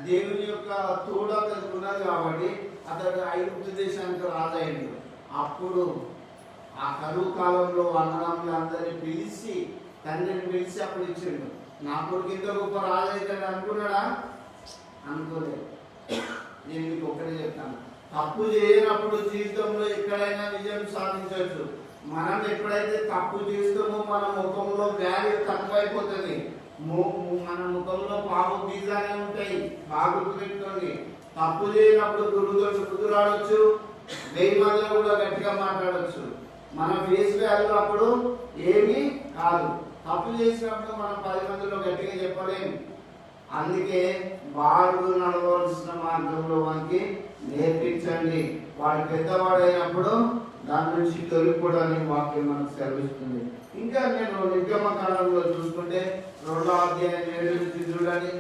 దేవుని యొక్క తోడు అతనికి ఉన్నది కాబట్టి అతడు ఐగుప్తు దేశానికి రాజయ్యాడు. అప్పుడు ఆ కరువు కాలంలో అన్నదమ్ములు అందరినీ పిలిచి, తండ్రిని పిలిచి అప్పుడు ఇచ్చాడు. నా కొడుకు ఇంత గొప్ప రాజు అవుతాడు అనుకున్నాడా? అనుకోలేదు. నేను మీకు ఒక్కడే చెప్తాను, తప్పు చేయనప్పుడు జీవితంలో ఎక్కడైనా విజయం సాధించవచ్చు. మనం ఎప్పుడైతే తప్పు చేస్తామో మన ముఖంలో వాల్యూ తక్కువైపోతుంది. మన ముఖంలో పాప బీజాలే ఉంటాయి. బాగా గుర్తుపెట్టుకోండి. తప్పు చేయనప్పుడు గురువుతో కుదురాడొచ్చు, 1000 మందిలో కూడా గట్టిగా మాట్లాడవచ్చు. మన ఫేస్ వాల్యూ అప్పుడు ఏమీ కాదు. తప్పు చేసినప్పుడు మనం 10 మందిలో గట్టిగా చెప్పలేము. అందుకే వాడు నడవలసిన మార్గంలో మనకి నేర్పించండి. వాడు పెద్దవాడైనప్పుడు దాని నుంచి తొలగిపోవడానికి వాక్యం మనకు సెలవిస్తుంది. ఇంకా నేను నిర్గమకాండంలో చూసుకుంటే 2వ అధ్యాయం 7 నుంచి చూడండి.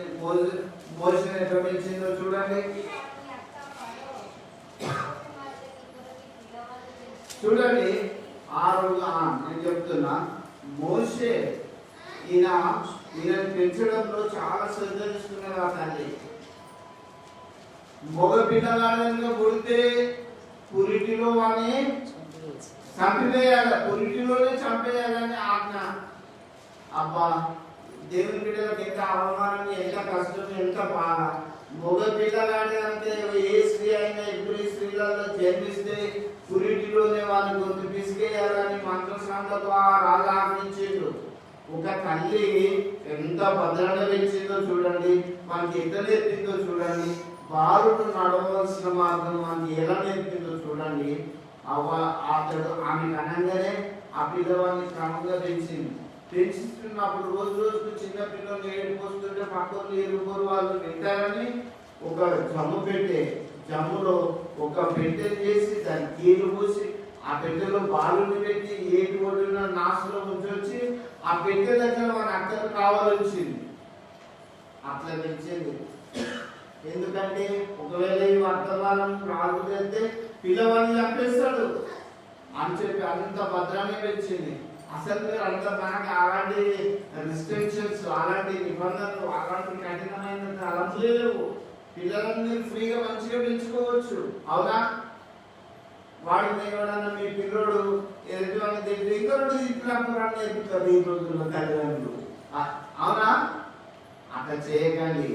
మోషే ఎట్లా పెంచిందో చూడండి. చూడండి ఆ రోజు నేను చెప్తున్నా, మోషే ఈయన పెంచడంలో చాలా శ్రద్ధ తీసుకున్నారు. ఆ తల్లి మగ పిల్లగాళ్ళగా పుడితే పురిటిలో వాడిని చంపివేయాలి, పురిటిలోనే చంపేయాలని ఆజ్ఞ. అబ్బా, దేవుని బిడ్డలకు ఎంత అవమానం, ఎంత కష్టం, ఎంత బాధ. మగ పిల్లగాడి అంటే ఏ స్త్రీ అయినా ఇప్పుడు స్త్రీలలో జన్మిస్తే పురిటిలోనే వాళ్ళని గొంతు పిసికేయాలని మంత్రసాంగతో ఆ రాజు ఆజ్ఞించిండు. ఒక తల్లి ఎంత భద్రంగా పెంచిందో చూడండి, మనకి ఎట్లా నేర్పిందో చూడండి. బాలుడు నడవలసిన మార్గం మనకి ఎలా నేర్పిందో చూడండి. అతడు ఆమె అనగానే ఆ పిల్లవాడిని క్రమంగా పెంచుతున్నప్పుడు రోజు రోజుకు చిన్న పిల్లలు ఏడుపోస్తుంటే పక్కన ఇరువురు వాళ్ళు వింటారని ఒక జమ్ము పెట్టే జమ్ములో ఒక పెట్టె చేసి దాన్ని కీలు పూసి ఆ పెట్టెలో బాలుని పెట్టి ఏటి ఒడిన నాసులో ఉంచొచ్చి ఆ పెట్టె దగ్గర మన అక్కలు కావాలొచ్చింది. అట్లా తెచ్చింది. ఎందుకంటే ఒకవేళ ఈ వర్తమానం రాజు చేస్తే పిల్లవాడిని చంపేస్తాడు అని చెప్పి అంత భద్రంగా పెంచింది. అసలు మీరు అంత మనకి అలాంటి రిస్ట్రిక్షన్స్, అలాంటి నిబంధనలు, అలాంటి కఠినమైన తలంపులే లేవు. పిల్లలను మీరు ఫ్రీగా మంచిగా పెంచుకోవచ్చు. అవునా? వాడిని ఎవడన్నా మీ పిల్లోడు ఎదుటివాడిని తిట్టి ఇంకొకటి తిట్టినప్పుడు నేర్పుతారు ఈ రోజుల్లో తల్లిదండ్రులు. అవునా? అట్లా చేయకండి.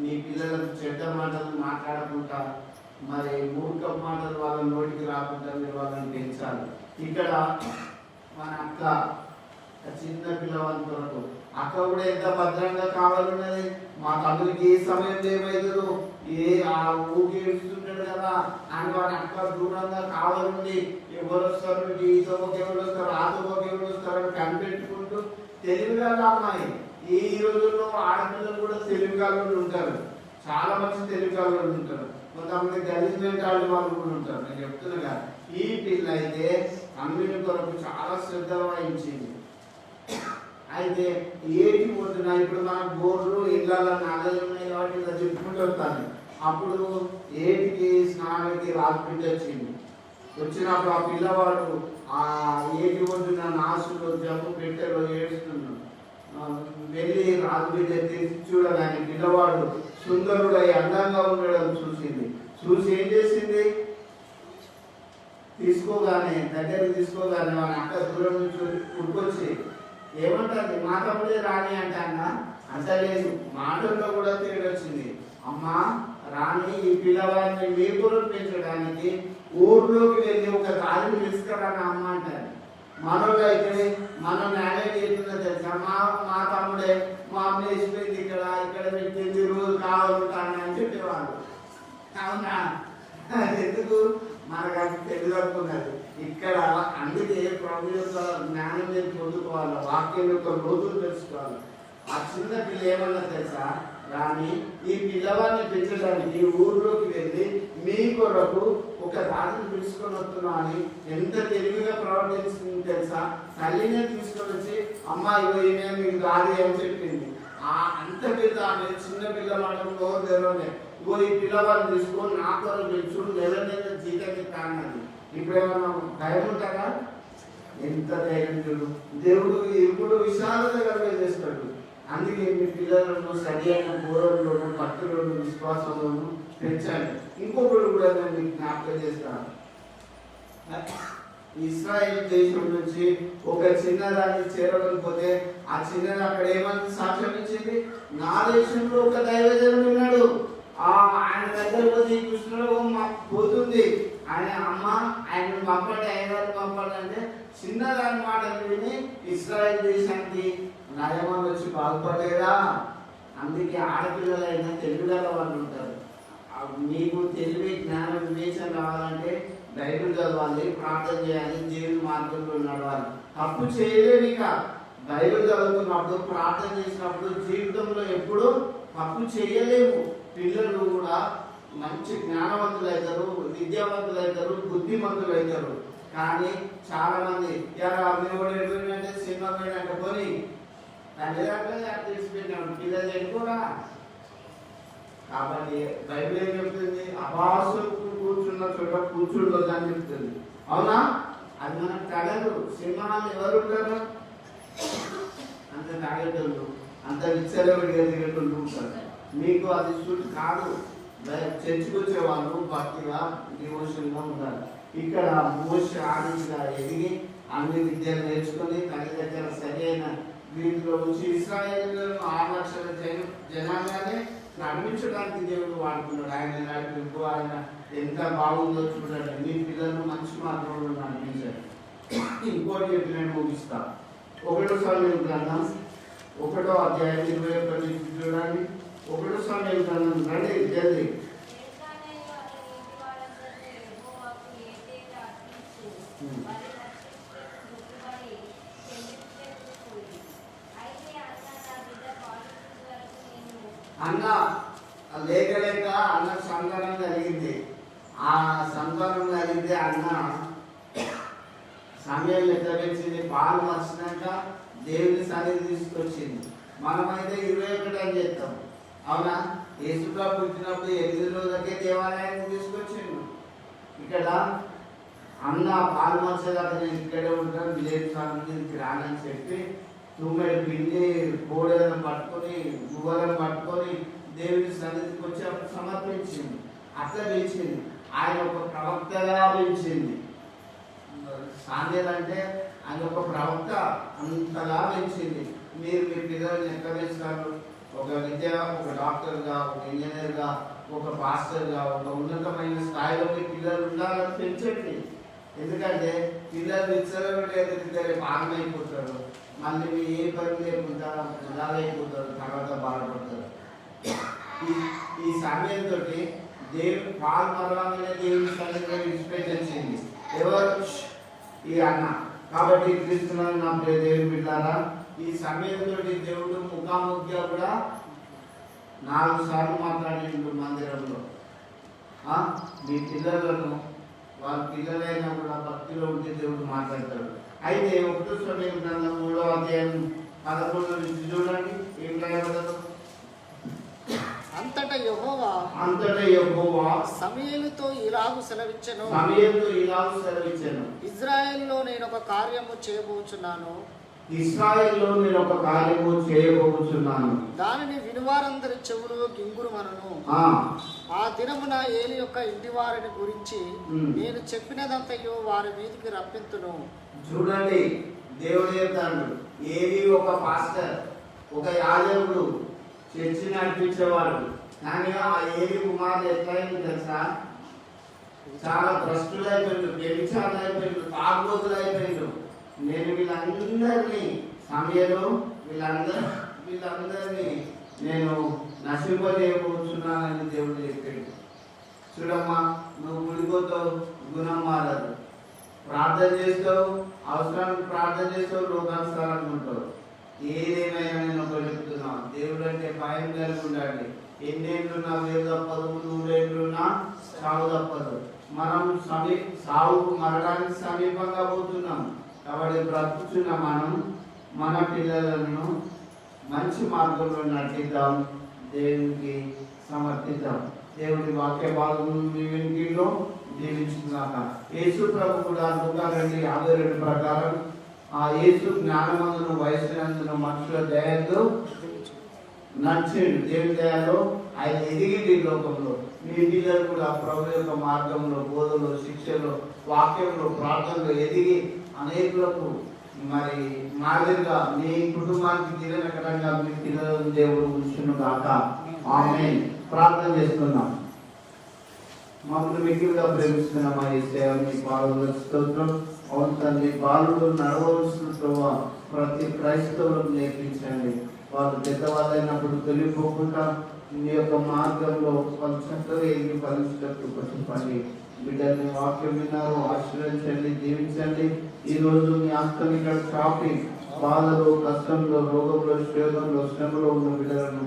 మీ పిల్లలకు చెడ్డ మాటలు మాట్లాడకుండా, మరి మూర్ఖ మాటలు వాళ్ళ నోటికి రాకుండా మీరు వాళ్ళని పెంచాలి. ఇక్కడ మన అక్క చిన్న పిల్లవాడి కొరకు అక్క కూడా ఎంత భద్రంగా కావాలన్నది. మా తమ్ముడికి ఏ సమయం ఏమైతుందో ఆ ఊకి ఏడుస్తుంటాడు కదా అని వాడి అక్క దూరంగా కావాలండి. ఎవరు వస్తారు, ఈ తోకి ఎవరు వస్తారు, ఆ తోకి ఎవరు వస్తారు అని కనిపెట్టుకుంటూ తెలివిగా అమ్మాయి. ఈ రోజుల్లో ఆడపిల్లలు కూడా తెలివిగాళ్ళు ఉంటారు. చాలా మంచి తెలివిగాళ్ళు ఉంటారు. కొంతమంది గలీజ్మెంట్ వాళ్ళు కూడా ఉంటారు. నేను చెప్తున్నా కదా, ఈ పిల్ల అయితే అమ్మిన కొరకు చాలా శ్రద్ధ వహించింది. అయితే ఏటి పోతున్నా ఇప్పుడు మన బోర్లు ఇళ్ళల్లో నగలు ఉన్నాయి కాబట్టి ఇలా చెప్పుకుంటూ వస్తాను. అప్పుడు ఏటికి స్నానానికి రాజుబిడ్డ వచ్చింది. వచ్చినప్పుడు ఆ పిల్లవాడు ఆ ఏటి పోతున్న నాసులో జబ్బు పెట్టెలో ఏడుస్తున్నాడు. వెళ్ళి రాజుబిడ్డ తెచ్చి చూడగానే పిల్లవాడు సుందరుడై అందంగా ఉండడం చూసింది. చూసి ఏం చేసింది? తీసుకోగానే దగ్గరికి తీసుకోగానే మన అక్క దూరం నుంచి ఉడికొచ్చి ఏమంటుంది? మా తమ్ముడే రాణి అంటానా? అంటలేదు. మాటల్లో కూడా తేడా వచ్చింది. అమ్మా రాణి, ఈ పిల్లవాడిని మీ కొరకు పెంచడానికి ఊర్లోకి వెళ్ళి ఒక దారిని తీసుకురాని అమ్మ అంటారు. మనోళ్ళు అయితే మనం న్యాయం చేస్తుందో తెలుసా? మా తమ్ముడే మా అమ్మ వేసిపోయింది, ఇక్కడ పెట్టింది, రోజు కావాలంటాను అని చెప్పేవాళ్ళు. అవునా? ఎందుకు? మనకు అది తెలియకున్నది. ఇక్కడ అందుకే ప్రభు యొక్క జ్ఞానం నేను పొందుకోవాలి, వాక్యం యొక్క రోజులు తెలుసుకోవాలి. ఆ చిన్న పిల్ల ఏమన్నా తెలుసా? రాని, ఈ పిల్లవాడిని పెంచడానికి ఊర్లోకి వెళ్ళి మీ కొరకు ఒక దారిని తీసుకొని వస్తున్నా అని ఎంత తెలివిగా ప్రవర్తించింది తెలుసా? తల్లినే తీసుకొని వచ్చి అమ్మ ఇగో ఈమె మీకు దారి అని చెప్పింది. అంత పెద్ద ఆమె చిన్న పిల్ల మాటలో తెలవనే ఇగో ఈ పిల్లవాడిని తీసుకొని నా కొరకు పెంచు, నెల నెల జీతం ఇస్తానది. ఇప్పుడేమన్నా భయం ఉంటుందా? ఎంత ధైర్యం చూడు. దేవుడు ఇప్పుడు విశాలత కలిగజేస్తాడు. అందుకే మీ పిల్లలను సరి అయిన బోధనలోను, భక్తులను, విశ్వాసంలోను పెంచండి. ఇంకొకటి కూడా నేను మీకు జ్ఞాపకం చేస్తాను. ఇస్రాయేల్ దేశం నుంచి ఒక చిన్నదాన్ని చేరకపోతే ఆ చిన్నది అక్కడ ఏమని సాక్ష్యం ఇచ్చింది? నా దేశంలో ఒక దైవజనుడు ఉన్నాడు, ఆయన దగ్గర పోతే కృష్ణుడు పోతుంది, ఆయన అమ్మ ఆయన పంపండి, ఆయన పంపండి అంటే చిన్నదాని మాట విని ఇస్రాయేల్ దేశానికి నయమని వచ్చి బాగుపడలేదా? అందుకే ఆడపిల్లలైనా తెలుగుగల వాళ్ళు ఉంటారు. మీకు తెలివి, జ్ఞానం, వివేచన రావాలంటే బైబిల్ చదవాలి, ప్రార్థన చేయాలి, దేవుని మార్గంలో నడవాలి. తప్పు చేయలేము. ఇక బైబిల్ చదువుతున్నప్పుడు, ప్రార్థన చేసినప్పుడు జీవితంలో ఎప్పుడు తప్పు చేయలేము. పిల్లలు కూడా మంచి జ్ఞానవంతులు అవుతారు, విద్యావంతులు అవుతారు, బుద్ధిమంతులు అవుతారు. కానీ చాలా మంది అంటే సినిమా పోయినట్టు కొని తల్లిదండ్రులు తెలిసిపోయినాడు, పిల్లలు కూడా. కాబట్టి బైబిల్ ఏం చెప్తుంది? అభాసులు కూర్చున్న చోట కూర్చుండదు అని చెప్తుంది. అవునా? అది మనకు తగదు. సింహాలు ఎవరు ఉంటారు? అంత తాగేటోళ్ళు, అంత విచ్చలవిడిగేటోళ్ళు ఉంటారు. మీకు అది సూట్ కాదు. చర్చకు వచ్చేవాళ్ళు భక్తిగా, డివోషన్గా ఉండాలి. ఇక్కడ మోషే ఆదిగా ఎదిగి అన్ని విద్యలు నేర్చుకొని తల్లి దగ్గర సరైన వీటిలో వచ్చి ఇశ్రాయేలులను 6 లక్షల జనాంగానే నడిపించడానికి దేవుడు వాడుకున్నాడు. ఆయన నడిపింపు, ఆయన ఎంత బాగుందో చూడండి. మీ పిల్లలను మంచి మార్గంలో నడిపించాడు. ఇంకోటి చెప్పి నేను ముగిస్తా. 1 సమూయేలు గ్రంథం 1వ అధ్యాయం 21 చూడండి. 1 సమూయేలు గ్రంథం రండి జల్దీ. అన్న లేక లేక అన్న సంతానం కలిగింది. ఆ సంతానం కలిగితే అన్న సమయం ఎట్లా పెంచింది? పాలు మర్చినాక దేవుని సన్నిధి తీసుకొచ్చింది. మనమైతే 21 అని చెప్తాం, అవునా? యేసుప్రభు పుట్టినప్పుడు 8 రోజులకే దేవాలయానికి తీసుకొచ్చిండు. ఇక్కడ అన్న పాలు మర్చేదాకా నేను ఇక్కడే ఉంటాను, దేవుని సన్నిధికి రానని చెప్పి తుమ్మెడు పిండి కోడలను పట్టుకొని గువ్వలను పట్టుకొని దేవుని సన్నిధికి వచ్చి అప్పుడు సమర్పించింది. అట్లా పెంచింది. ఆయన ఒక ప్రవక్తగా పెంచింది. సామ్యలు అంటే ఆయన ఒక ప్రవక్త, అంతగా పెంచింది. మీరు మీ పిల్లల్ని ఎక్కడ పెంచుతారు? ఒక ఒక డాక్టర్గా, ఒక ఇంజనీర్గా, ఒక పాస్టర్గా, ఒక ఉన్నతమైన స్థాయిలో మీ పిల్లలు ఉండాలని పెంచండి. ఎందుకంటే పిల్లలు విచ్చలబెట్టే పాలమైపోతారు, మళ్ళీ మీ ఏ పని లేకుండా వృధాలైపోతారు, తర్వాత బాధపడతారు. ఈ సమయంతో దేవుని పాలు మరవాలని దేవుని సన్నిధిలో విడిచిపెట్టించింది ఎవరు? ఈ అన్న. కాబట్టి క్రీస్తునాథుని నా ప్రియ దేవుని బిడ్డలారా, ఈ సమయంతో దేవుడు ముఖాముఖిగా కూడా 4 సార్లు మాట్లాడిండు మందిరంలో. మీ పిల్లలను వాళ్ళ పిల్లలైనా కూడా భక్తిలో ఉంటే దేవుడు మాట్లాడతాడు. అయితే 1 సమయం గ్రంథం 3వ అధ్యాయం 11 నుంచి చూడండి ఏం రాయబడ్డదో. అంతటా యెహోవా సమూయేలుతో ఇలాగు సెలవిచ్చెను, ఇజ్రాయెల్లో నేను ఒక కార్యము చేయబోచున్నాను, దానిని వినువారందరి చెవులు గింగురుమనును. ఆ దినమున ఏలి యొక్క ఇంటి వారిని గురించి నేను చెప్పినదంతయు వారి మీదికి రప్పింతును. చూడండి, దేవుడు చెప్తాడు, ఏలి ఒక పాస్టర్, ఒక యాజకుడు, చర్చి నడిపించేవాడు. కానీ ఆ ఏలి కుమారుడు ఎట్లయింది తెలుసా? చాలా భ్రష్టులు అయిపోయిండు, వ్యభిచారులు అయిపోయిండు, తాగుబోతులు అయిపోయిండు. నేను వీళ్ళందరినీ సమయంలో వీళ్ళందరినీ నేను నశింపజేయబోతున్నానని దేవుడు చెప్పాడు. చూడమ్మా, నువ్వు గుడిపోతావు, గుణం మారదు. ప్రార్థన చేస్తావు, అవసరానికి ప్రార్థన చేస్తావు, లోకానుసారాన్ని ఉంటావు. ఏదేమైనా నేను ఒకటి చెప్తున్నావు, దేవుడు అంటే భయం కలిగి ఉండండి. ఎన్నేళ్ళున్నా వేరు తప్పదు, 100 ఏళ్ళున్నా సాగు తప్పదు. మనం సాగుకు మరణానికి సమీపంగా పోతున్నాం. కాబట్టి బ్రతుకుతున్న మనం మన పిల్లలను మంచి మార్గంలో నడిపిద్దాం, దేవునికి సమర్పిద్దాం. దేవుడి వాక్య భాగం మీ వెనుకలో జీవించుకున్నాక యేసు ప్రభు కూడా లూకా 52 ప్రకారం ఆ యేసు జ్ఞానమందును వయసునందును మనుషుల దయతో నడిచిండు. దేవుని దయలో ఆయన ఎదిగింది లోకంలో. మీ పిల్లలు కూడా ప్రభు యొక్క మార్గంలో, బోధలో, శిక్షలో, వాక్యంలో, ప్రార్థనలో ఎదిగి అనేకులకు మరి మాదిరిగా మీ కుటుంబానికి దీవెనకరంగా మీ పిల్లలను దేవుడు ఉంచును గాక. ఆమేన్. ప్రార్థన చేస్తున్నాం. మమ్మల్ని మిగిలిగా ప్రేమిస్తున్న మా యేసయ్య, మీ పాదముల స్తోత్రం. అవును తండ్రి, బాలుడు నడవలసిన ప్రతి క్రైస్తవులకు నేర్పించండి. వాళ్ళు పెద్దవాళ్ళైనప్పుడు తెలియకోకుండా మీ యొక్క మార్గంలో వాళ్ళు చక్కగా ఎగిరి ఫలించేటట్టు చెప్పండి. బిడ్డల్ని వాక్యం విన్నారు, ఆశీర్వదించండి, దీవించండి. ఈరోజు మీ ఆస్తిని ఇక్కడ చాపి బాధలో, కష్టంలో, రోగంలో, శ్వేతంలో, శ్రమలో ఉన్న బిడ్డలను,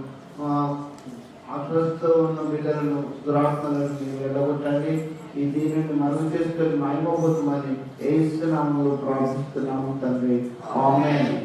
అస్వస్థతో ఉన్న బిడ్డలను, దురాత్మలను మీరు వెళ్ళగొట్టండి. ఈ దీనిని మరుగు చేసుకొని మహిమపోతుందని ఏ ఇస్తున్నాము ప్రార్థిస్తున్నాము తండ్రి. ఆమేన్.